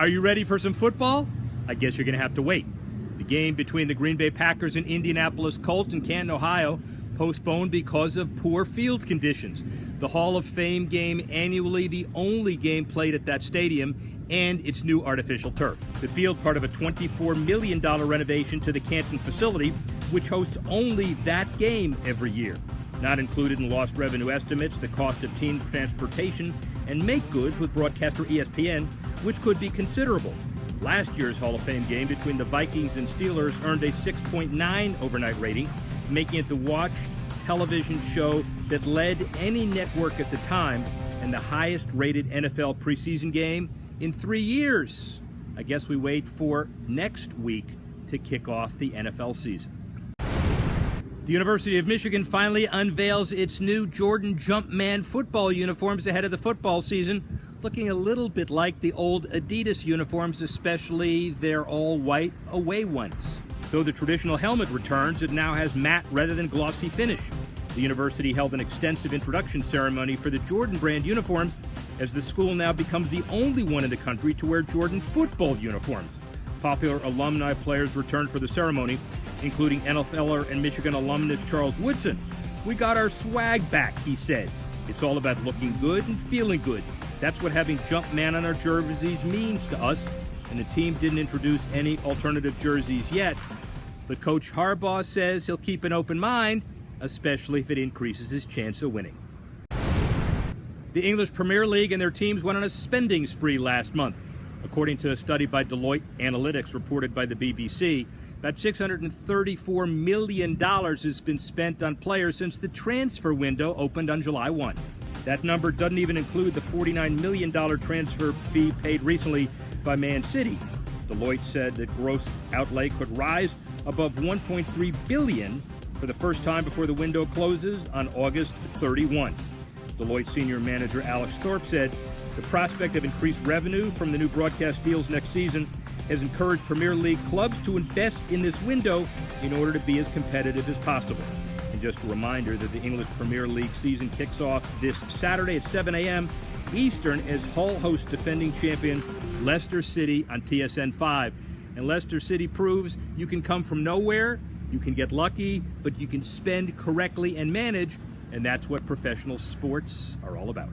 Are you ready for some football? I guess you're going to have to wait. The game between the Green Bay Packers and Indianapolis Colts in Canton, Ohio, postponed because of poor field conditions. The Hall of Fame game, annually the only game played at that stadium, and its new artificial turf. The field, part of a $24 million renovation to the Canton facility, which hosts only that game every year. Not included in lost revenue estimates, the cost of team transportation and make goods with broadcaster ESPN, which could be considerable. Last year's Hall of Fame game between the Vikings and Steelers earned a 6.9 overnight rating, making it the watched television show that led any network at the time and the highest-rated NFL preseason game in 3 years. I guess we wait for next week to kick off the NFL season. The University of Michigan finally unveils its new Jordan Jumpman football uniforms ahead of the football season, looking a little bit like the old Adidas uniforms, especially their all-white away ones. Though the traditional helmet returns, it now has matte rather than glossy finish. The university held an extensive introduction ceremony for the Jordan brand uniforms, as the school now becomes the only one in the country to wear Jordan football uniforms. Popular alumni players returned for the ceremony, including NFLer and Michigan alumnus Charles Woodson. "We got our swag back," he said. "It's all about looking good and feeling good. That's what having Jumpman on our jerseys means to us," and the team didn't introduce any alternative jerseys yet. But Coach Harbaugh says he'll keep an open mind, especially if it increases his chance of winning. The English Premier League and their teams went on a spending spree last month. According to a study by Deloitte Analytics reported by the BBC, about $634 million has been spent on players since the transfer window opened on July 1. That number doesn't even include the $49 million transfer fee paid recently by Man City. Deloitte said that gross outlay could rise above $1.3 billion for the first time before the window closes on August 31. Deloitte senior manager Alex Thorpe said the prospect of increased revenue from the new broadcast deals next season has encouraged Premier League clubs to invest in this window in order to be as competitive as possible. And just a reminder that the English Premier League season kicks off this Saturday at 7 a.m. Eastern as Hull hosts defending champion Leicester City on TSN 5. And Leicester City proves you can come from nowhere, you can get lucky, but you can spend correctly and manage, and that's what professional sports are all about.